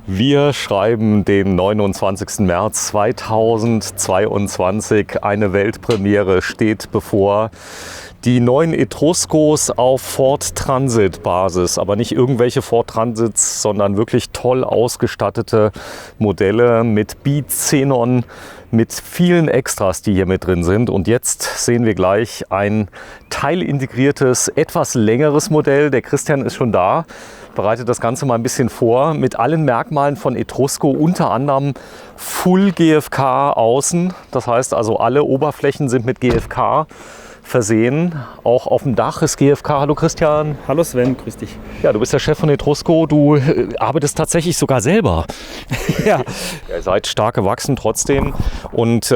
Wir schreiben den 29. März 2022. Eine Weltpremiere steht bevor. Die neuen Etruscos auf Ford Transit Basis, aber nicht irgendwelche Ford Transits, sondern wirklich toll ausgestattete Modelle mit Bi-Xenon, mit vielen Extras, die hier mit drin sind. Und jetzt sehen wir gleich ein teilintegriertes, etwas längeres Modell. Der Christian ist schon da, bereitet das Ganze mal ein bisschen vor, mit allen Merkmalen von Etrusco, unter anderem Full GFK außen. Das heißt also, alle Oberflächen sind mit GFK versehen. Auch auf dem Dach ist GFK. Hallo Christian. Hallo Sven, grüß dich. Ja, du bist der Chef von Etrusco. Du arbeitest tatsächlich sogar selber. Ja. Ihr seid stark gewachsen trotzdem und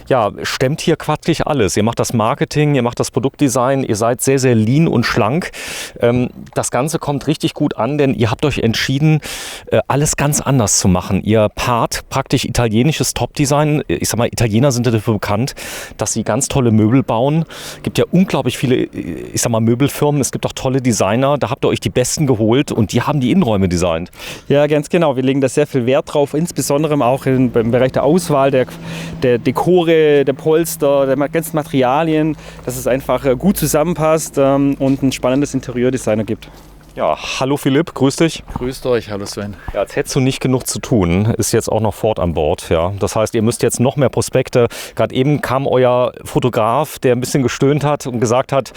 ja, stemmt hier quatschig alles. Ihr macht das Marketing, ihr macht das Produktdesign, ihr seid sehr, sehr lean und schlank. Das Ganze kommt richtig gut an, denn ihr habt euch entschieden, alles ganz anders zu machen. Ihr paart praktisch italienisches Top-Design. Ich sag mal, Italiener sind dafür bekannt, dass sie ganz tolle Möbel bauen. Es gibt ja unglaublich viele, ich sag mal, Möbelfirmen. Es gibt auch tolle Designer. Da habt ihr euch die Besten geholt und die haben die Innenräume designt. Ja, ganz genau. Wir legen da sehr viel Wert drauf, insbesondere auch im Bereich der Auswahl, der Dekore, der Polster, der ganzen Materialien, dass es einfach gut zusammenpasst und ein spannendes Interieurdesign gibt. Ja, hallo Philipp, grüß dich. Grüßt euch, hallo Sven. Ja, als hättest du nicht genug zu tun, ist jetzt auch noch Ford an Bord. Ja. Das heißt, ihr müsst jetzt noch mehr Prospekte. Gerade eben kam euer Fotograf, der ein bisschen gestöhnt hat und gesagt hat,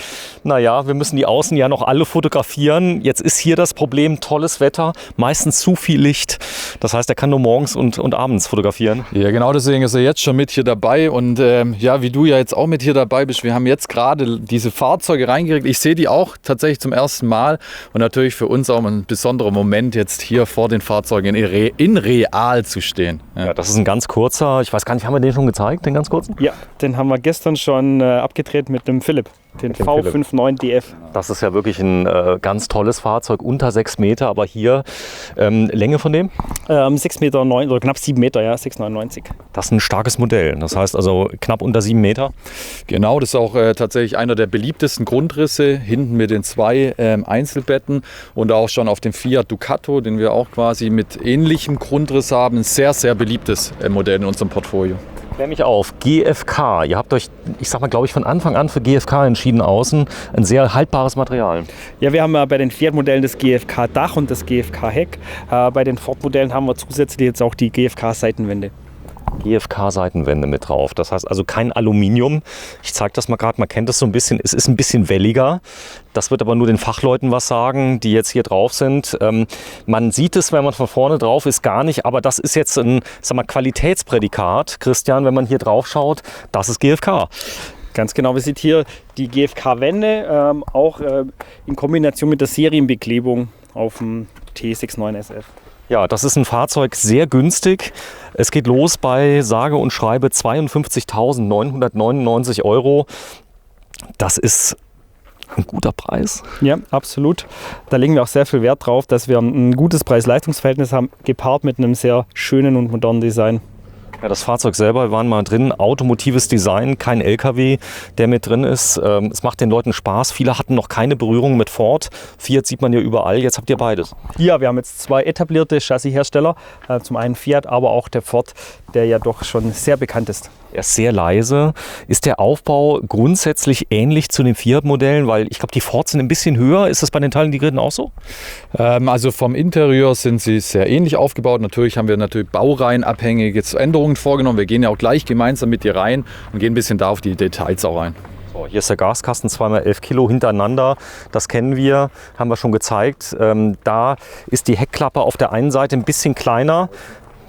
naja, wir müssen die Außen ja noch alle fotografieren. Jetzt ist hier das Problem, tolles Wetter, meistens zu viel Licht. Das heißt, er kann nur morgens und abends fotografieren. Ja, genau, deswegen ist er jetzt schon mit hier dabei. Und ja, wie du ja jetzt auch mit hier dabei bist, wir haben jetzt gerade diese Fahrzeuge reingekriegt. Ich sehe die auch tatsächlich zum ersten Mal. Und natürlich für uns auch ein besonderer Moment, jetzt hier vor den Fahrzeugen in real zu stehen. Ja, das ist ein ganz kurzer, ich weiß gar nicht, haben wir den schon gezeigt, den ganz kurzen? Ja, den haben wir gestern schon abgedreht mit dem Philipp. Den V59 DF. Das ist ja wirklich ein ganz tolles Fahrzeug, unter 6 Meter, aber hier Länge von dem? 6,9 Meter oder knapp 7 Meter, ja, 6,99. Das ist ein starkes Modell, das heißt also knapp unter 7 Meter. Genau, das ist auch tatsächlich einer der beliebtesten Grundrisse, hinten mit den 2 Einzelbetten und auch schon auf dem Fiat Ducato, den wir auch quasi mit ähnlichem Grundriss haben, ein sehr, sehr beliebtes Modell in unserem Portfolio. Klär mich auf, GFK. Ihr habt euch, ich sag mal, glaube ich, von Anfang an für GFK entschieden außen. Ein sehr haltbares Material. Ja, wir haben bei den Fiat-Modellen das GFK-Dach und das GFK-Heck. Bei den Ford-Modellen haben wir zusätzlich jetzt auch die GFK-Seitenwände. GFK-Seitenwände mit drauf. Das heißt also kein Aluminium. Ich zeige das mal gerade, man kennt das so ein bisschen. Es ist ein bisschen welliger. Das wird aber nur den Fachleuten was sagen, die jetzt hier drauf sind. Man sieht es, wenn man von vorne drauf ist, gar nicht. Aber das ist jetzt ein, sag mal, Qualitätsprädikat. Christian, wenn man hier drauf schaut, das ist GFK. Ganz genau, wir sehen hier die GFK-Wände, auch in Kombination mit der Serienbeklebung auf dem T69 SF. Ja, das ist ein Fahrzeug sehr günstig. Es geht los bei sage und schreibe 52.999 €. Das ist ein guter Preis. Ja, absolut. Da legen wir auch sehr viel Wert drauf, dass wir ein gutes Preis-Leistungs-Verhältnis haben, gepaart mit einem sehr schönen und modernen Design. Ja, das Fahrzeug selber, wir waren mal drin, automotives Design, kein LKW, der mit drin ist. Es macht den Leuten Spaß. Viele hatten noch keine Berührung mit Ford. Fiat sieht man ja überall, jetzt habt ihr beides. Ja, wir haben jetzt 2 etablierte Chassishersteller. Zum einen Fiat, aber auch der Ford, der ja doch schon sehr bekannt ist. Er ist sehr leise. Ist der Aufbau grundsätzlich ähnlich zu den Fiat-Modellen? Weil ich glaube, die Ford sind ein bisschen höher. Ist das bei den teilintegrierten auch so? Also vom Interieur sind sie sehr ähnlich aufgebaut. Natürlich haben wir baureihenabhängige Änderungen vorgenommen. Wir gehen ja auch gleich gemeinsam mit dir rein und gehen ein bisschen da auf die Details auch rein. So, hier ist der Gaskasten, 2x11 Kilo hintereinander. Das kennen wir, haben wir schon gezeigt. Da ist die Heckklappe auf der einen Seite ein bisschen kleiner.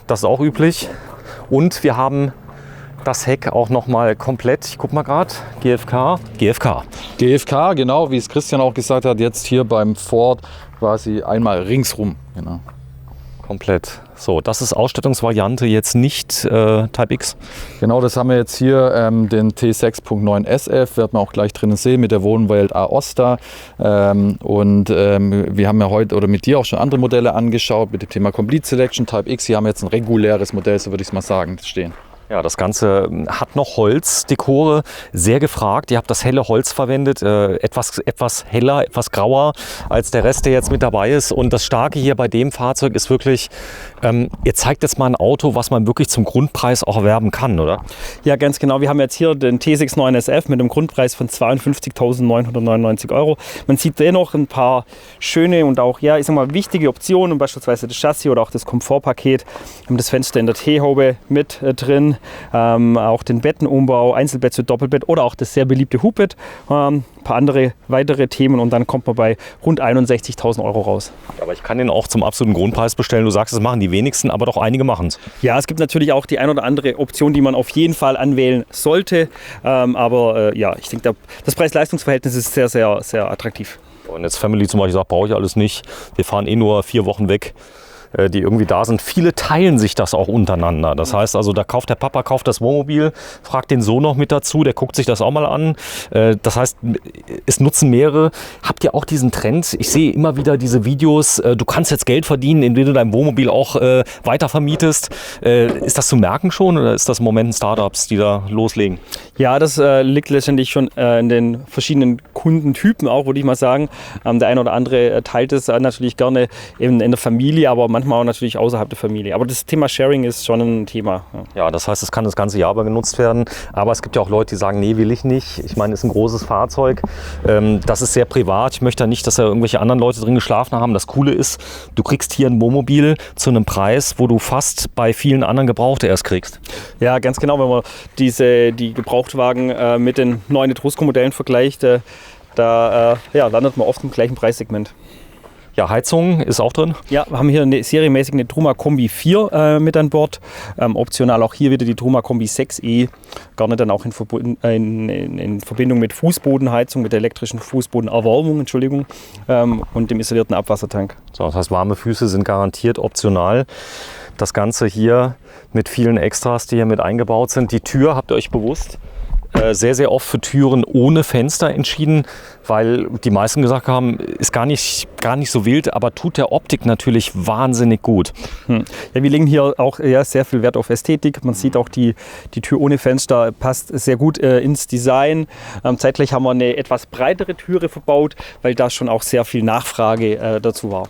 Das ist auch üblich. Und wir haben das Heck auch nochmal komplett, ich guck mal gerade, GFK, genau, wie es Christian auch gesagt hat, jetzt hier beim Ford quasi einmal ringsrum. Genau. Komplett. So, das ist Ausstattungsvariante, jetzt nicht Type X. Genau, das haben wir jetzt hier, den T6.9 SF, wird man auch gleich drinnen sehen, mit der Wohnwelt Aosta. Wir haben ja heute oder mit dir auch schon andere Modelle angeschaut, mit dem Thema Complete Selection, Type X. Hier haben wir jetzt ein reguläres Modell, so würde ich es mal sagen, stehen. Ja, das Ganze hat noch Holzdekore, sehr gefragt. Ihr habt das helle Holz verwendet, etwas heller, etwas grauer als der Rest, der jetzt mit dabei ist. Und das Starke hier bei dem Fahrzeug ist wirklich, ihr zeigt jetzt mal ein Auto, was man wirklich zum Grundpreis auch erwerben kann, oder? Ja, ganz genau. Wir haben jetzt hier den T69 SF mit einem Grundpreis von 52.999 €. Man sieht dennoch ein paar schöne und auch, ja, ich sag mal, wichtige Optionen, beispielsweise das Chassis oder auch das Komfortpaket. Wir haben das Fenster in der T-Haube mit drin. Auch den Bettenumbau, Einzelbett zu Doppelbett oder auch das sehr beliebte Hubbett, ein paar andere weitere Themen und dann kommt man bei rund 61.000 € raus. Aber ich kann den auch zum absoluten Grundpreis bestellen. Du sagst, das machen die wenigsten, aber doch einige machen es. Ja, es gibt natürlich auch die ein oder andere Option, die man auf jeden Fall anwählen sollte. Ja, ich denke, das Preis-Leistungs-Verhältnis ist sehr, sehr, sehr attraktiv. Und jetzt Family zum Beispiel sagt, brauche ich alles nicht. Wir fahren eh nur 4 Wochen weg, die irgendwie da sind. Viele teilen sich das auch untereinander. Das heißt also, da kauft der Papa das Wohnmobil, fragt den Sohn noch mit dazu, der guckt sich das auch mal an. Das heißt, es nutzen mehrere. Habt ihr auch diesen Trend? Ich sehe immer wieder diese Videos, du kannst jetzt Geld verdienen, indem du dein Wohnmobil auch weiter vermietest. Ist das zu merken schon oder ist das im Moment Startups, die da loslegen? Ja, das liegt letztendlich schon in den verschiedenen Kundentypen auch, würde ich mal sagen. Der eine oder andere teilt es natürlich gerne in der Familie, aber manchmal auch natürlich außerhalb der Familie. Aber das Thema Sharing ist schon ein Thema. Ja, das heißt, es kann das ganze Jahr über genutzt werden. Aber es gibt ja auch Leute, die sagen, nee, will ich nicht. Ich meine, es ist ein großes Fahrzeug. Das ist sehr privat. Ich möchte ja nicht, dass da irgendwelche anderen Leute drin geschlafen haben. Das Coole ist, du kriegst hier ein Wohnmobil zu einem Preis, wo du fast bei vielen anderen Gebrauchte erst kriegst. Ja, ganz genau. Wenn man die Gebrauchtwagen mit den neuen Etrusco-Modellen vergleicht, da landet man oft im gleichen Preissegment. Ja, Heizung ist auch drin. Ja, wir haben hier serienmäßig eine Truma Kombi 4 mit an Bord. Optional auch hier wieder die Truma Kombi 6e. Gerne dann auch in Verbindung mit Fußbodenheizung, mit der elektrischen Fußbodenerwärmung, und dem isolierten Abwassertank. So, das heißt, warme Füße sind garantiert optional. Das Ganze hier mit vielen Extras, die hier mit eingebaut sind. Die Tür, habt ihr euch bewusst, sehr, sehr oft für Türen ohne Fenster entschieden, weil die meisten gesagt haben, ist gar nicht so wild, aber tut der Optik natürlich wahnsinnig gut. Ja, wir legen hier auch sehr viel Wert auf Ästhetik. Man sieht auch, die Tür ohne Fenster passt sehr gut ins Design. Zeitgleich haben wir eine etwas breitere Türe verbaut, weil da schon auch sehr viel Nachfrage dazu war.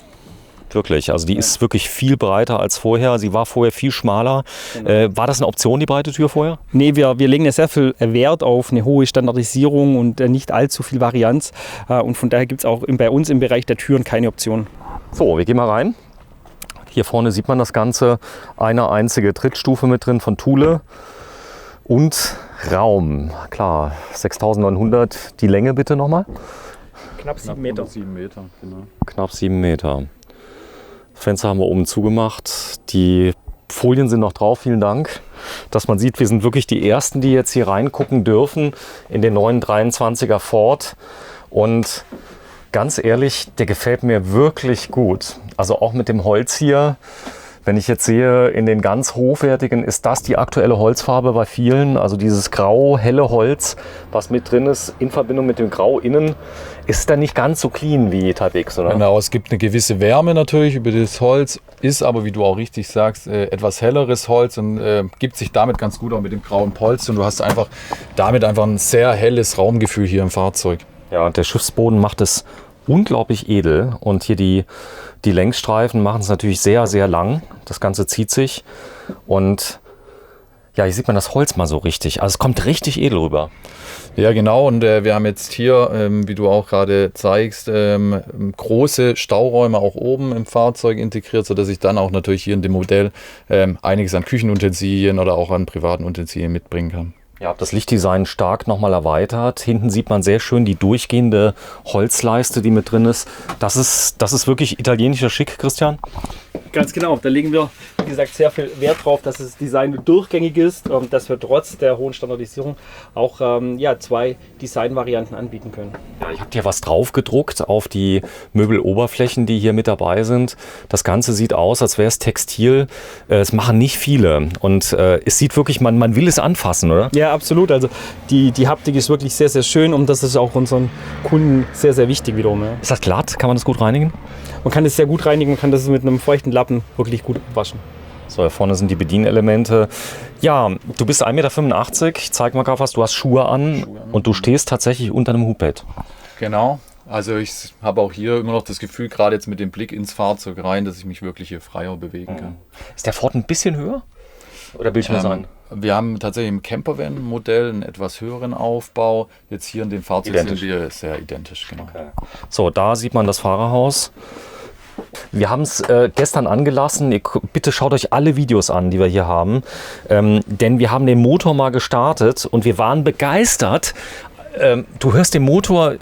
Wirklich, also die ist wirklich viel breiter als vorher. Sie war vorher viel schmaler. Genau. War das eine Option, die breite Tür vorher? Nee, wir legen ja sehr viel Wert auf eine hohe Standardisierung und nicht allzu viel Varianz. Und von daher gibt es auch bei uns im Bereich der Türen keine Option. So, wir gehen mal rein. Hier vorne sieht man das Ganze. Eine einzige Trittstufe mit drin von Thule. Und Raum, klar, 6.900. Die Länge bitte nochmal? Knapp 7 Meter. Knapp 7 Meter, genau. Knapp 7 Meter. Fenster haben wir oben zugemacht. Die Folien sind noch drauf, vielen Dank, dass man sieht, wir sind wirklich die Ersten, die jetzt hier reingucken dürfen in den neuen 23er Ford. Und ganz ehrlich, der gefällt mir wirklich gut. Also auch mit dem Holz hier. Wenn ich jetzt sehe, in den ganz hochwertigen ist das die aktuelle Holzfarbe bei vielen. Also dieses grau, helle Holz, was mit drin ist, in Verbindung mit dem Grau innen, ist dann nicht ganz so clean wie Type X, oder? Genau, es gibt eine gewisse Wärme natürlich über das Holz, ist aber, wie du auch richtig sagst, etwas helleres Holz und gibt sich damit ganz gut auch mit dem grauen Polster. Und du hast damit einfach ein sehr helles Raumgefühl hier im Fahrzeug. Ja, und der Schiffsboden macht es unglaublich edel. Und hier die Längsstreifen machen es natürlich sehr, sehr lang. Das Ganze zieht sich. Und ja, hier sieht man das Holz mal so richtig. Also es kommt richtig edel rüber. Ja, genau. Und wir haben jetzt hier, wie du auch gerade zeigst, große Stauräume auch oben im Fahrzeug integriert, sodass ich dann auch natürlich hier in dem Modell einiges an Küchenutensilien oder auch an privaten Utensilien mitbringen kann. Ihr habt das Lichtdesign stark nochmal erweitert. Hinten sieht man sehr schön die durchgehende Holzleiste, die mit drin ist. Das ist wirklich italienischer Schick, Christian. Ganz genau. Da legen wir, wie gesagt, sehr viel Wert drauf, dass das Design durchgängig ist und dass wir trotz der hohen Standardisierung auch 2 Designvarianten anbieten können. Ja, ich habe hier was drauf gedruckt auf die Möbeloberflächen, die hier mit dabei sind. Das Ganze sieht aus, als wäre es Textil. Es machen nicht viele. Und es sieht wirklich, man will es anfassen, oder? Ja, absolut. Also die Haptik ist wirklich sehr, sehr schön und das ist auch unseren Kunden sehr, sehr wichtig wiederum. Ja. Ist das glatt? Kann man das gut reinigen? Man kann es sehr gut reinigen, man kann das mit einem feuchten Lappen wirklich gut waschen. So, hier vorne sind die Bedienelemente. Ja, du bist 1,85 Meter. Ich zeig mal gerade was. Du hast Schuhe an und du stehst tatsächlich unter einem Hubbett. Genau. Also ich habe auch hier immer noch das Gefühl, gerade jetzt mit dem Blick ins Fahrzeug rein, dass ich mich wirklich hier freier bewegen kann. Ist der Ford ein bisschen höher? Oder will ich mal sein? Wir haben tatsächlich im Campervan-Modell einen etwas höheren Aufbau. Jetzt hier in dem Fahrzeug sind wir sehr identisch. Genau. Okay. So, da sieht man das Fahrerhaus. Wir haben es gestern angelassen. Bitte schaut euch alle Videos an, die wir hier haben. Denn wir haben den Motor mal gestartet und wir waren begeistert. Du hörst den Motor...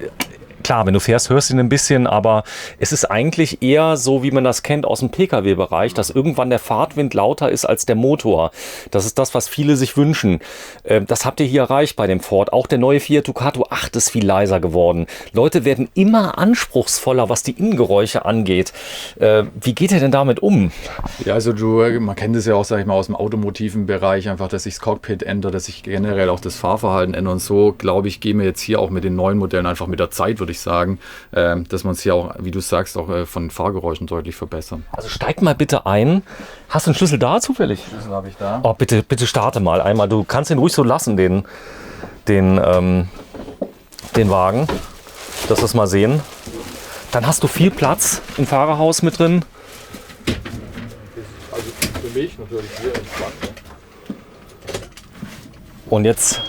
Klar, wenn du fährst, hörst du ihn ein bisschen, aber es ist eigentlich eher so, wie man das kennt aus dem Pkw-Bereich, dass irgendwann der Fahrtwind lauter ist als der Motor. Das ist das, was viele sich wünschen. Das habt ihr hier erreicht bei dem Ford. Auch der neue Fiat Ducato 8 ist viel leiser geworden. Leute werden immer anspruchsvoller, was die Innengeräusche angeht. Wie geht ihr denn damit um? Ja, also man kennt es ja auch, sag ich mal, aus dem automotiven Bereich, einfach, dass sich das Cockpit ändert, dass sich generell auch das Fahrverhalten ändert. Und so, glaube ich, gehen wir jetzt hier auch mit den neuen Modellen einfach mit der Zeit, würde ich sagen, dass man es hier auch, wie du sagst, auch von Fahrgeräuschen deutlich verbessern. Also steig mal bitte ein. Hast du einen Schlüssel da zufällig? Schlüssel habe ich da. Oh, bitte starte mal einmal. Du kannst den ruhig so lassen, den Wagen. Dass wir es mal sehen. Dann hast du viel Platz im Fahrerhaus mit drin. Also für mich natürlich sehr entspannt. Und jetzt,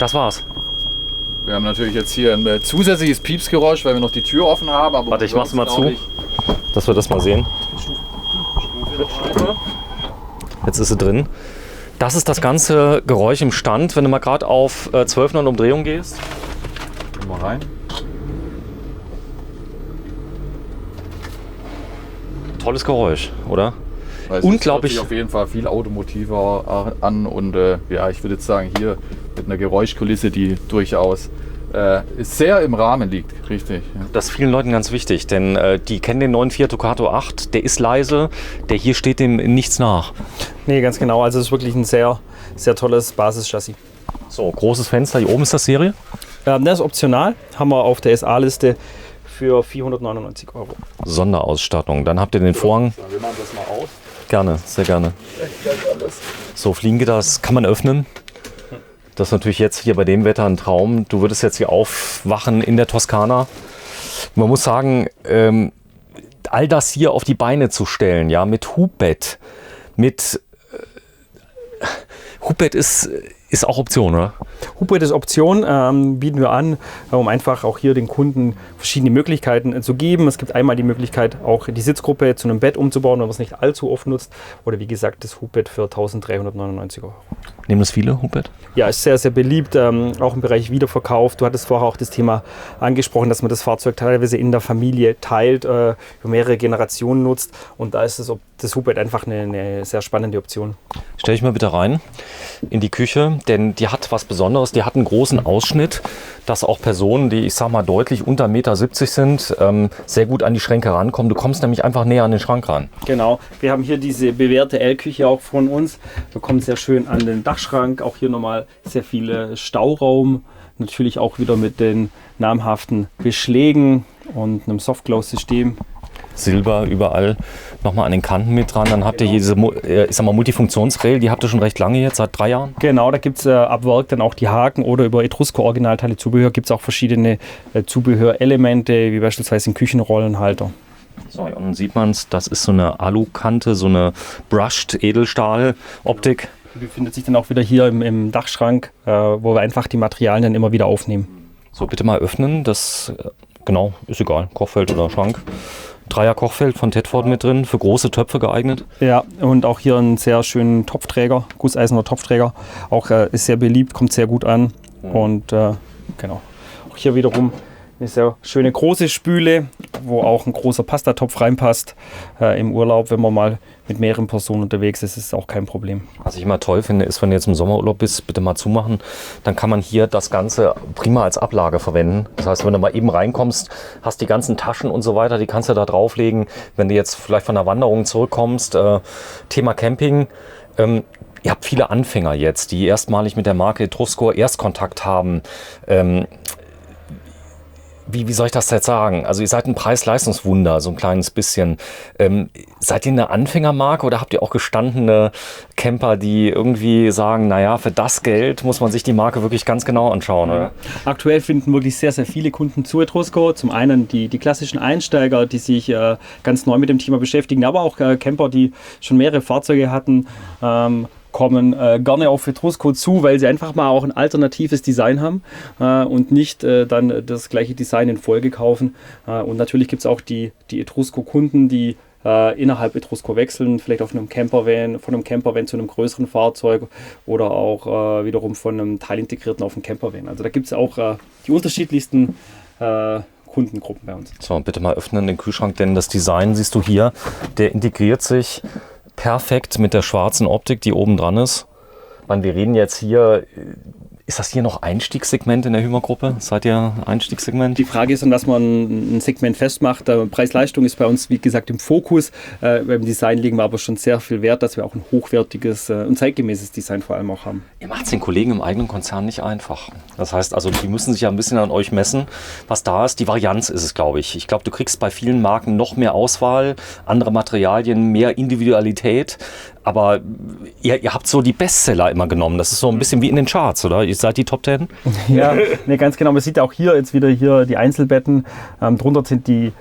das war's. Wir haben natürlich jetzt hier ein zusätzliches Piepsgeräusch, weil wir noch die Tür offen haben. Aber warte, ich mach's mal zu, dass wir das mal sehen. Jetzt ist sie drin. Das ist das ganze Geräusch im Stand, wenn du mal gerade auf 12,9 Umdrehungen gehst. Gehen wir rein. Tolles Geräusch, oder? Weil es unglaublich. hört sich auf jeden Fall viel automotiver an und ja, ich würde jetzt sagen, hier mit einer Geräuschkulisse, die durchaus sehr im Rahmen liegt, richtig. Ja. Das ist vielen Leuten ganz wichtig, denn die kennen den neuen Fiat Ducato 8, der ist leise, der hier steht dem in nichts nach. Nee, ganz genau. Also es ist wirklich ein sehr, sehr tolles Basischassis. So, großes Fenster, hier oben ist das Serie. Das ist optional, haben wir auf der SA-Liste für 499 €. Sonderausstattung, dann habt ihr den Vorhang. Wir machen das mal aus. Gerne, sehr gerne. So, Fliegengitter, das kann man öffnen. Das ist natürlich jetzt hier bei dem Wetter ein Traum. Du würdest jetzt hier aufwachen in der Toskana. Man muss sagen, all das hier auf die Beine zu stellen, ja, mit Hubbett, Hubbett ist auch Option, oder? Hubbett ist Option, bieten wir an, um einfach auch hier den Kunden verschiedene Möglichkeiten zu geben. Es gibt einmal die Möglichkeit, auch die Sitzgruppe zu einem Bett umzubauen, wenn man es nicht allzu oft nutzt. Oder wie gesagt, das Hubbett für 1.399 €. Nehmen das viele, Hubbett? Ja, ist sehr, sehr beliebt, auch im Bereich Wiederverkauf. Du hattest vorher auch das Thema angesprochen, dass man das Fahrzeug teilweise in der Familie teilt, über mehrere Generationen nutzt. Und da ist das Hubbett einfach eine sehr spannende Option. Stell dich mal bitte rein in die Küche, denn die hat was Besonderes. Die hat einen großen Ausschnitt, dass auch Personen, die ich sag mal deutlich unter 1,70 Meter sind, sehr gut an die Schränke rankommen. Du kommst nämlich einfach näher an den Schrank ran. Genau, wir haben hier diese bewährte L-Küche auch von uns. Wir kommen sehr schön an den Dachschrank, auch hier nochmal sehr viel Stauraum. Natürlich auch wieder mit den namhaften Beschlägen und einem Soft-Close-System. Silber überall nochmal an den Kanten mit dran. Dann habt ihr hier diese Multifunktionsrail, die habt ihr schon recht lange jetzt, seit 3 Jahren. Genau, da gibt es ab Werk dann auch die Haken oder über Etrusco-Originalteile Zubehör gibt es auch verschiedene Zubehörelemente, wie beispielsweise einen Küchenrollenhalter. So, hier unten sieht man es, das ist so eine Alukante, so eine Brushed Edelstahl-Optik. Die befindet sich dann auch wieder hier im Dachschrank, wo wir einfach die Materialien dann immer wieder aufnehmen. So, bitte mal öffnen, das, genau, ist egal, Kochfeld oder Schrank. 3er Kochfeld von Tedford mit drin, für große Töpfe geeignet. Ja, und auch hier einen sehr schönen Topfträger, gusseiserner Topfträger. Auch ist sehr beliebt, kommt sehr gut an. Und genau, auch hier wiederum eine sehr schöne große Spüle, wo auch ein großer Pastatopf reinpasst. Im Urlaub, wenn man mal mit mehreren Personen unterwegs ist, ist es auch kein Problem. Was ich immer toll finde, ist, wenn du jetzt im Sommerurlaub bist, bitte mal zumachen, dann kann man hier das Ganze prima als Ablage verwenden. Das heißt, wenn du mal eben reinkommst, hast die ganzen Taschen und so weiter, die kannst du da drauflegen. Wenn du jetzt vielleicht von der Wanderung zurückkommst, Thema Camping, ihr habt viele Anfänger jetzt, die erstmalig mit der Marke Etrusco Erstkontakt haben. Wie soll ich das jetzt sagen? Also ihr seid ein Preis-Leistungswunder, so ein kleines bisschen. Seid ihr eine Anfängermarke oder habt ihr auch gestandene Camper, die irgendwie sagen, naja, für das Geld muss man sich die Marke wirklich ganz genau anschauen, oder? Aktuell finden wirklich sehr, sehr viele Kunden zu Etrusco. Zum einen die klassischen Einsteiger, die sich ganz neu mit dem Thema beschäftigen, aber auch Camper, die schon mehrere Fahrzeuge hatten, kommen gerne auf Etrusco zu, weil sie einfach mal auch ein alternatives Design haben und nicht dann das gleiche Design in Folge kaufen. Und natürlich gibt es auch die Etrusco-Kunden, die innerhalb Etrusco wechseln, vielleicht auf einem Campervan, von einem Campervan zu einem größeren Fahrzeug oder auch wiederum von einem Teilintegrierten auf einen Campervan. Also da gibt es auch die unterschiedlichsten Kundengruppen bei uns. So, bitte mal öffnen den Kühlschrank, denn das Design siehst du hier, der integriert sich perfekt mit der schwarzen Optik, die oben dran ist. Wir reden jetzt hier, ist das hier noch Einstiegssegment in der Hymer-Gruppe? Seid ihr Einstiegssegment? Die Frage ist, an was man ein Segment festmacht. Preis-Leistung ist bei uns, wie gesagt, im Fokus. Beim Design legen wir aber schon sehr viel Wert, dass wir auch ein hochwertiges und zeitgemäßes Design vor allem auch haben. Ihr macht es den Kollegen im eigenen Konzern nicht einfach. Das heißt, also die müssen sich ja ein bisschen an euch messen, was da ist. Die Varianz ist es, glaube ich. Ich glaube, du kriegst bei vielen Marken noch mehr Auswahl, andere Materialien, mehr Individualität. Aber ihr habt so die Bestseller immer genommen. Das ist so ein bisschen wie in den Charts, oder? Ihr seid die Top 10? Ja, nee, ganz genau. Man sieht ja auch hier jetzt wieder die Einzelbetten. Drunter sind die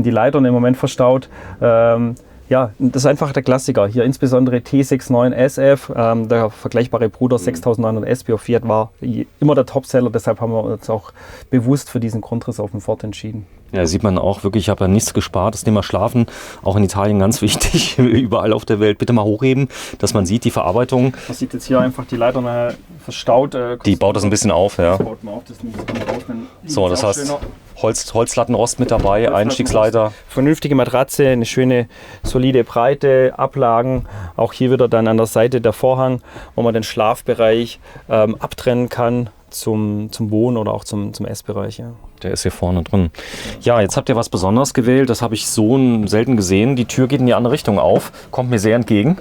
Leitern im Moment verstaut. Ja, das ist einfach der Klassiker. Hier insbesondere T69 SF, der vergleichbare Bruder 6900 SP auf Fiat war immer der Topseller. Deshalb haben wir uns auch bewusst für diesen Grundriss auf dem Ford entschieden. Ja, sieht man auch wirklich, ich habe ja nichts gespart. Das Thema Schlafen, auch in Italien ganz wichtig, überall auf der Welt. Bitte mal hochheben, dass man sieht, die Verarbeitung. Man sieht jetzt hier einfach die Leitern verstaut. Die baut das ein bisschen auf, ja. Das baut man auf, das nimmt man raus, so, das heißt, Holzlattenrost mit dabei, Einstiegsleiter. Vernünftige Matratze, eine schöne, solide Breite, Ablagen. Auch hier wieder dann an der Seite der Vorhang, wo man den Schlafbereich abtrennen kann zum Wohn- oder auch zum Essbereich. Ja. Der ist hier vorne drin. Ja, jetzt habt ihr was Besonderes gewählt. Das habe ich so selten gesehen. Die Tür geht in die andere Richtung auf. Kommt mir sehr entgegen.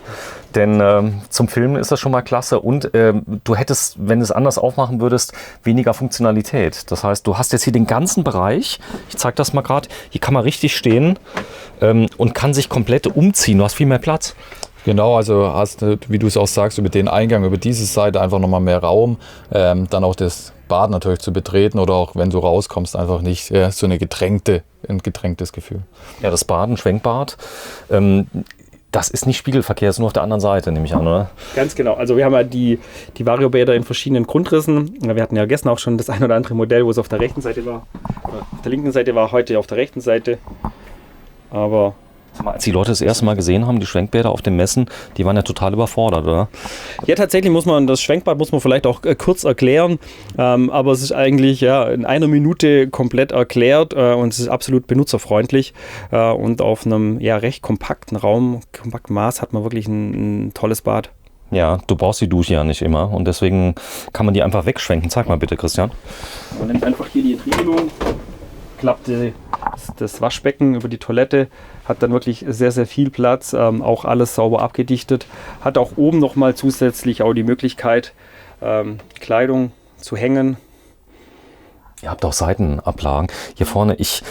Denn zum Filmen ist das schon mal klasse. Und du hättest, wenn du es anders aufmachen würdest, weniger Funktionalität. Das heißt, du hast jetzt hier den ganzen Bereich. Ich zeige das mal gerade. Hier kann man richtig stehen und kann sich komplett umziehen. Du hast viel mehr Platz. Genau, also hast du, wie du es auch sagst, über den Eingang, über diese Seite einfach nochmal mehr Raum. Dann auch das Bad natürlich zu betreten oder auch wenn du rauskommst, einfach nicht so ein gedrängtes Gefühl. Ja, das Bad, ein Schwenkbad. Das ist nicht Spiegelverkehr, ist nur auf der anderen Seite, nehme ich an, oder? Ganz genau. Also wir haben ja die Variobäder in verschiedenen Grundrissen. Wir hatten ja gestern auch schon das ein oder andere Modell, wo es auf der rechten Seite war. Auf der linken Seite war, heute auf der rechten Seite. Aber als die Leute das erste Mal gesehen haben, die Schwenkbäder auf den Messen, die waren ja total überfordert, oder? Ja, tatsächlich das Schwenkbad muss man vielleicht auch kurz erklären, aber es ist eigentlich in einer Minute komplett erklärt und es ist absolut benutzerfreundlich und auf einem recht kompakten Raum, kompakten Maß hat man wirklich ein tolles Bad. Ja, du brauchst die Dusche ja nicht immer und deswegen kann man die einfach wegschwenken. Zeig mal bitte, Christian. Man nimmt einfach hier die Entriegelung, klappt das Waschbecken über die Toilette, hat dann wirklich sehr, sehr viel Platz, auch alles sauber abgedichtet. Hat auch oben nochmal zusätzlich auch die Möglichkeit, Kleidung zu hängen. Ihr habt auch Seitenablagen. Hier vorne, ich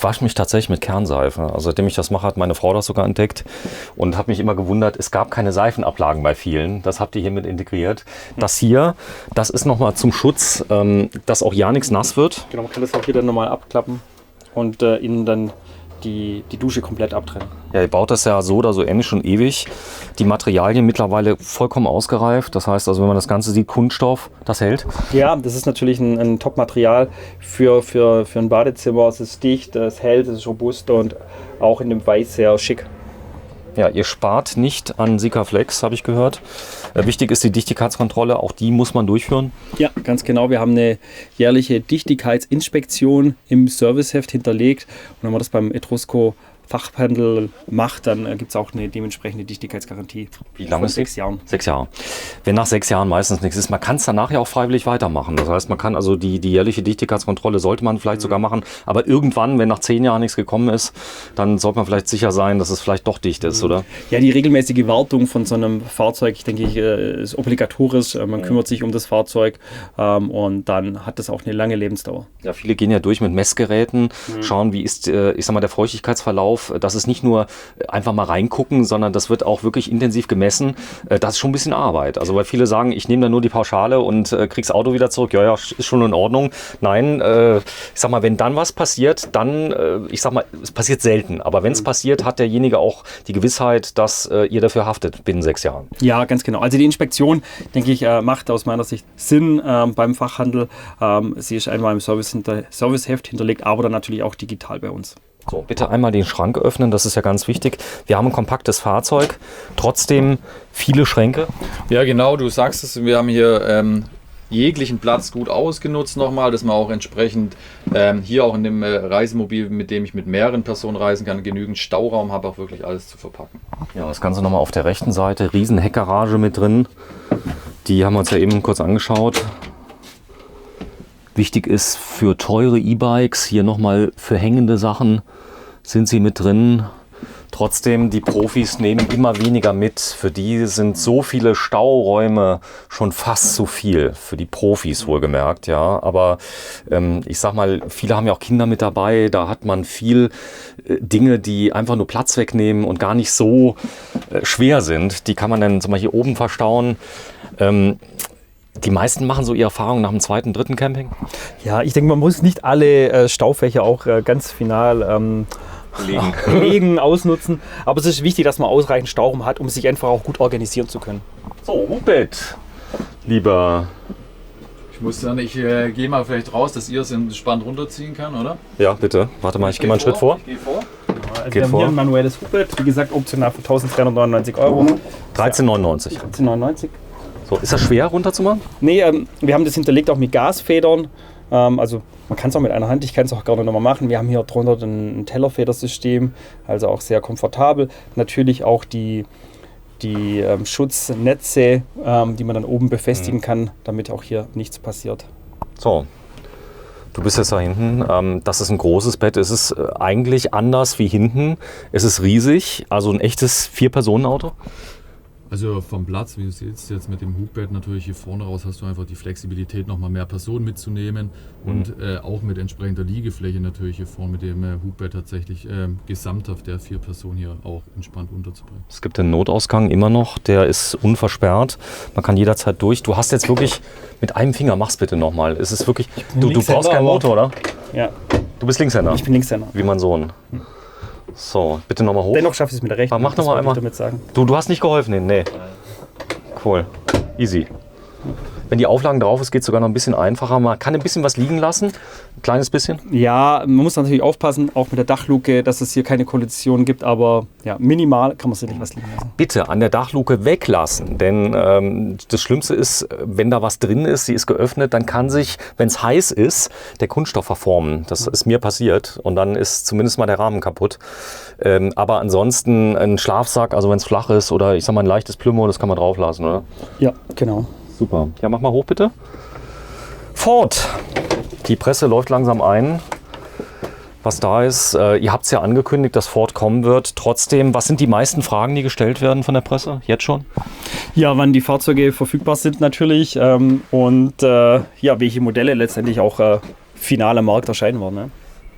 wasche mich tatsächlich mit Kernseife. Also seitdem ich das mache, hat meine Frau das sogar entdeckt und hat mich immer gewundert, es gab keine Seifenablagen bei vielen. Das habt ihr hiermit integriert. Das hier, das ist nochmal zum Schutz, dass auch ja nichts nass wird. Genau, man kann das auch hier dann nochmal abklappen und innen dann die Dusche komplett abtrennen. Ja, ihr baut das ja so oder so ähnlich schon ewig. Die Materialien mittlerweile vollkommen ausgereift. Das heißt also, wenn man das Ganze sieht, Kunststoff, das hält. Ja, das ist natürlich ein Top-Material für ein Badezimmer. Es ist dicht, es hält, es ist robust und auch in dem Weiß sehr schick. Ja, ihr spart nicht an Sikaflex, habe ich gehört. Wichtig ist die Dichtigkeitskontrolle, auch die muss man durchführen. Ja, ganz genau. Wir haben eine jährliche Dichtigkeitsinspektion im Serviceheft hinterlegt. Und wenn man das beim Etrusco Fachhandel macht, dann gibt es auch eine dementsprechende Dichtigkeitsgarantie. Wie lange ist die? 6 Jahren. 6 Jahre. Wenn nach 6 Jahren meistens nichts ist, man kann es danach ja auch freiwillig weitermachen. Das heißt, man kann also die jährliche Dichtigkeitskontrolle sollte man vielleicht sogar machen, aber irgendwann, wenn nach 10 Jahren nichts gekommen ist, dann sollte man vielleicht sicher sein, dass es vielleicht doch dicht ist, oder? Ja, die regelmäßige Wartung von so einem Fahrzeug, denke ich, ist obligatorisch. Man kümmert sich um das Fahrzeug und dann hat das auch eine lange Lebensdauer. Ja, viele gehen ja durch mit Messgeräten, schauen, wie ist, ich sag mal, der Feuchtigkeitsverlauf. Das ist nicht nur einfach mal reingucken, sondern das wird auch wirklich intensiv gemessen. Das ist schon ein bisschen Arbeit. Also weil viele sagen, ich nehme da nur die Pauschale und krieg's Auto wieder zurück. Ja, ist schon in Ordnung. Nein, ich sag mal, wenn dann was passiert, dann, ich sag mal, es passiert selten. Aber wenn es passiert, hat derjenige auch die Gewissheit, dass ihr dafür haftet binnen 6 Jahren. Ja, ganz genau. Also die Inspektion, denke ich, macht aus meiner Sicht Sinn beim Fachhandel. Sie ist einmal im Serviceheft hinterlegt, aber dann natürlich auch digital bei uns. So, bitte einmal den Schrank öffnen, das ist ja ganz wichtig. Wir haben ein kompaktes Fahrzeug, trotzdem viele Schränke. Ja, genau, du sagst es, wir haben hier jeglichen Platz gut ausgenutzt nochmal, dass man auch entsprechend hier auch in dem Reisemobil, mit dem ich mit mehreren Personen reisen kann, genügend Stauraum habe, auch wirklich alles zu verpacken. Ja, das Ganze nochmal auf der rechten Seite, riesen Heckgarage mit drin. Die haben wir uns ja eben kurz angeschaut. Wichtig ist für teure E-Bikes, hier nochmal für hängende Sachen sind sie mit drin. Trotzdem, die Profis nehmen immer weniger mit. Für die sind so viele Stauräume schon fast zu viel. Für die Profis wohlgemerkt, ja. Aber ich sag mal, viele haben ja auch Kinder mit dabei. Da hat man viel Dinge, die einfach nur Platz wegnehmen und gar nicht so schwer sind. Die kann man dann zum Beispiel hier oben verstauen. Die meisten machen so ihre Erfahrungen nach dem 2., 3. Camping? Ja, ich denke, man muss nicht alle Staufächer auch ganz final legen, ausnutzen. Aber es ist wichtig, dass man ausreichend Stauraum hat, um sich einfach auch gut organisieren zu können. So, Hubert, lieber. Ich gehe mal vielleicht raus, dass ihr es entspannt runterziehen kann, oder? Ja, bitte. Warte mal, ich gehe mal einen Schritt vor. Ich gehe vor. Also wir haben hier ein manuelles Hubert, wie gesagt, optional für 1.399 Euro. 13,99. 13,99. So, ist das schwer runterzumachen? Nee, wir haben das hinterlegt auch mit Gasfedern. Also man kann es auch mit einer Hand, ich kann es auch gerne nochmal machen. Wir haben hier drunter ein Tellerfedersystem, also auch sehr komfortabel. Natürlich auch die Schutznetze, die man dann oben befestigen kann, damit auch hier nichts passiert. So, du bist jetzt da hinten. Das ist ein großes Bett. Es ist eigentlich anders wie hinten. Es ist riesig, also ein echtes 4-Personen-Auto. Also vom Platz, wie du siehst, jetzt mit dem Hubbett natürlich hier vorne raus hast du einfach die Flexibilität, nochmal mehr Personen mitzunehmen und auch mit entsprechender Liegefläche natürlich hier vorne mit dem Hubbett tatsächlich gesamthaft der 4 Personen hier auch entspannt unterzubringen. Es gibt den Notausgang immer noch, der ist unversperrt. Man kann jederzeit durch. Du hast jetzt wirklich mit einem Finger, mach's bitte nochmal. Es ist wirklich, du brauchst keinen Motor, oder? Ja. Du bist Linkshänder? Ich bin Linkshänder. Wie mein Sohn. So, bitte nochmal hoch. Dennoch schaffe ich es mit der rechten. Mach nochmal einmal. Damit sagen. Du hast nicht geholfen, nee. Cool. Easy. Wenn die Auflagen drauf ist, geht es sogar noch ein bisschen einfacher. Man kann ein bisschen was liegen lassen. Ein kleines bisschen. Ja, man muss natürlich aufpassen, auch mit der Dachluke, dass es hier keine Kollision gibt. Aber ja, minimal kann man sicherlich was liegen lassen. Bitte an der Dachluke weglassen. Denn das Schlimmste ist, wenn da was drin ist, sie ist geöffnet, dann kann sich, wenn es heiß ist, der Kunststoff verformen. Das ist mir passiert. Und dann ist zumindest mal der Rahmen kaputt. Aber ansonsten ein Schlafsack, also wenn es flach ist oder ich sag mal ein leichtes Plümo, das kann man drauflassen, oder? Ja, genau. Super. Ja, mach mal hoch bitte. Ford. Die Presse läuft langsam ein. Was da ist, ihr habt es ja angekündigt, dass Ford kommen wird. Trotzdem, was sind die meisten Fragen, die gestellt werden von der Presse? Jetzt schon? Ja, wann die Fahrzeuge verfügbar sind natürlich und welche Modelle letztendlich auch final am Markt erscheinen werden. Ne?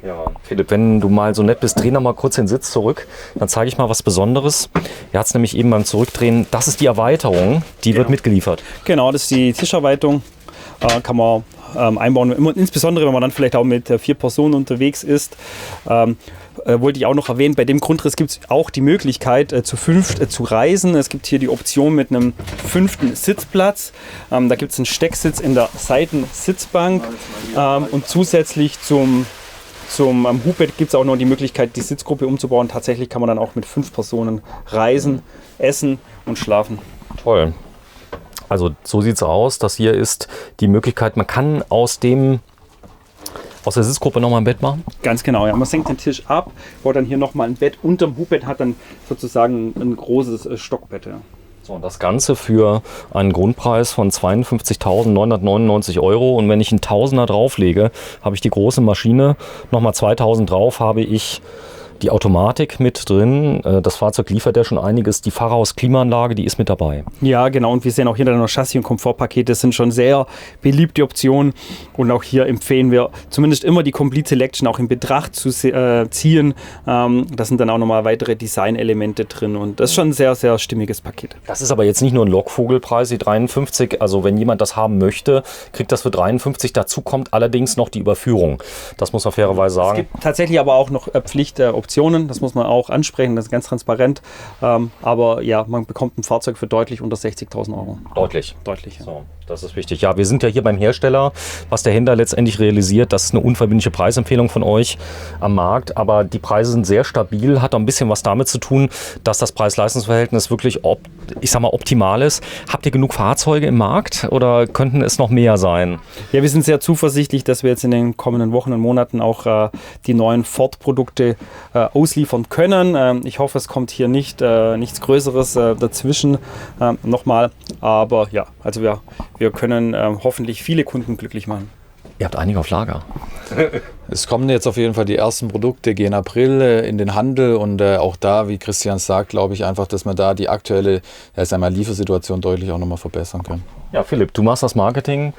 Ja, Philipp, wenn du mal so nett bist, dreh noch mal kurz den Sitz zurück. Dann zeige ich mal was Besonderes. Er hat es nämlich eben beim Zurückdrehen. Das ist die Erweiterung, die wird mitgeliefert. Genau, das ist die Tischerweiterung. Kann man einbauen, insbesondere wenn man dann vielleicht auch mit 4 Personen unterwegs ist. Wollte ich auch noch erwähnen, bei dem Grundriss gibt es auch die Möglichkeit zu 5 zu reisen. Es gibt hier die Option mit einem 5. Sitzplatz. Da gibt es einen Stecksitz in der Seitensitzbank und zusätzlich zum Hubbett gibt es auch noch die Möglichkeit, die Sitzgruppe umzubauen. Tatsächlich kann man dann auch mit 5 Personen reisen, essen und schlafen. Toll. Also so sieht es aus. Das hier ist die Möglichkeit, man kann aus dem Aus der Sitzgruppe nochmal ein Bett machen? Ganz genau, ja. Man senkt den Tisch ab, baut dann hier nochmal ein Bett. Unterm Hubbett hat dann sozusagen ein großes Stockbett. Ja. So, und das Ganze für einen Grundpreis von 52.999 €. Und wenn ich einen Tausender drauflege, habe ich die große Maschine. Nochmal 2.000 drauf habe ich die Automatik mit drin. Das Fahrzeug liefert ja schon einiges. Die Fahrerhaus-Klimaanlage, die ist mit dabei. Ja, genau. Und wir sehen auch hier dann noch Chassis- und Komfortpakete. Das sind schon sehr beliebte Optionen. Und auch hier empfehlen wir zumindest immer die Complete Selection auch in Betracht zu ziehen. Da sind dann auch nochmal weitere Designelemente drin. Und das ist schon ein sehr, sehr stimmiges Paket. Das ist aber jetzt nicht nur ein Lockvogelpreis, die 53. Also wenn jemand das haben möchte, kriegt das für 53. Dazu kommt allerdings noch die Überführung. Das muss man fairerweise sagen. Es gibt tatsächlich aber auch noch Pflichtoptionen. Das muss man auch ansprechen, das ist ganz transparent. Aber ja, man bekommt ein Fahrzeug für deutlich unter 60.000 €. Deutlich. Deutlich, ja. So, das ist wichtig. Ja, wir sind ja hier beim Hersteller. Was der Händler letztendlich realisiert, das ist eine unverbindliche Preisempfehlung von euch am Markt. Aber die Preise sind sehr stabil, hat auch ein bisschen was damit zu tun, dass das Preis-Leistungs-Verhältnis wirklich, optimal ist. Habt ihr genug Fahrzeuge im Markt oder könnten es noch mehr sein? Ja, wir sind sehr zuversichtlich, dass wir jetzt in den kommenden Wochen und Monaten auch die neuen Ford-Produkte ausliefern können. Ich hoffe, es kommt hier nichts Größeres dazwischen nochmal. Aber ja, also wir können hoffentlich viele Kunden glücklich machen. Ihr habt einige auf Lager. Es kommen jetzt auf jeden Fall die ersten Produkte, gehen April in den Handel und auch da, wie Christian sagt, glaube ich einfach, dass wir da die aktuelle Liefersituation deutlich auch nochmal verbessern können. Ja, Philipp, du machst das Marketing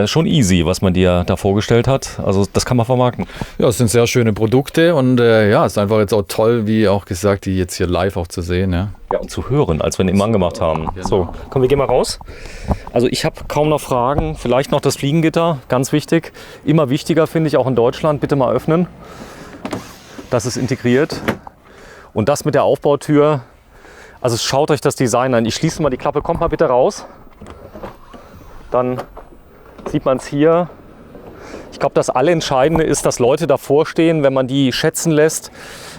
schon easy, was man dir da vorgestellt hat. Also das kann man vermarkten. Ja, es sind sehr schöne Produkte und es ist einfach jetzt auch toll, wie auch gesagt, die jetzt hier live auch zu sehen. Ja, ja, und zu hören, als wir den Mann gemacht haben. Genau. So, komm, wir gehen mal raus. Also ich habe kaum noch Fragen. Vielleicht noch das Fliegengitter, ganz wichtig. Immer wichtiger, finde ich, auch in Deutschland. Bitte mal öffnen. Das ist integriert. Und das mit der Aufbautür. Also schaut euch das Design an. Ich schließe mal die Klappe. Kommt mal bitte raus. Dann sieht man es hier. Ich glaube, das Allentscheidende ist, dass Leute davor stehen. Wenn man die schätzen lässt,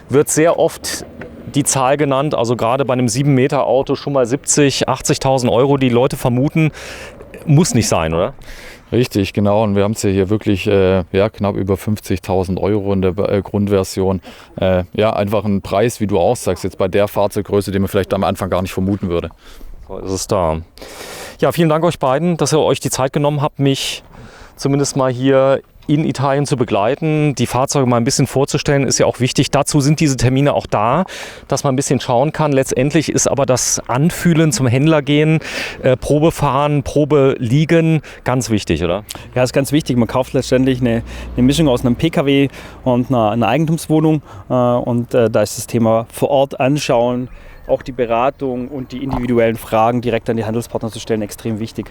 wird sehr oft die Zahl genannt. Also gerade bei einem 7-Meter-Auto schon mal 70.000, 80.000 €, die Leute vermuten. Muss nicht sein, oder? Richtig, genau. Und wir haben es ja hier wirklich knapp über 50.000 € in der Grundversion. Einfach ein Preis, wie du auch sagst, jetzt bei der Fahrzeuggröße, den man vielleicht am Anfang gar nicht vermuten würde. So ist es da. Ja, vielen Dank euch beiden, dass ihr euch die Zeit genommen habt, mich zumindest mal hier in Italien zu begleiten. Die Fahrzeuge mal ein bisschen vorzustellen, ist ja auch wichtig. Dazu sind diese Termine auch da, dass man ein bisschen schauen kann. Letztendlich ist aber das Anfühlen, zum Händler gehen, Probe fahren, Probe liegen, ganz wichtig, oder? Ja, ist ganz wichtig. Man kauft letztendlich eine Mischung aus einem PKW und einer Eigentumswohnung. Da ist das Thema vor Ort anschauen, auch die Beratung und die individuellen Fragen direkt an die Handelspartner zu stellen, extrem wichtig.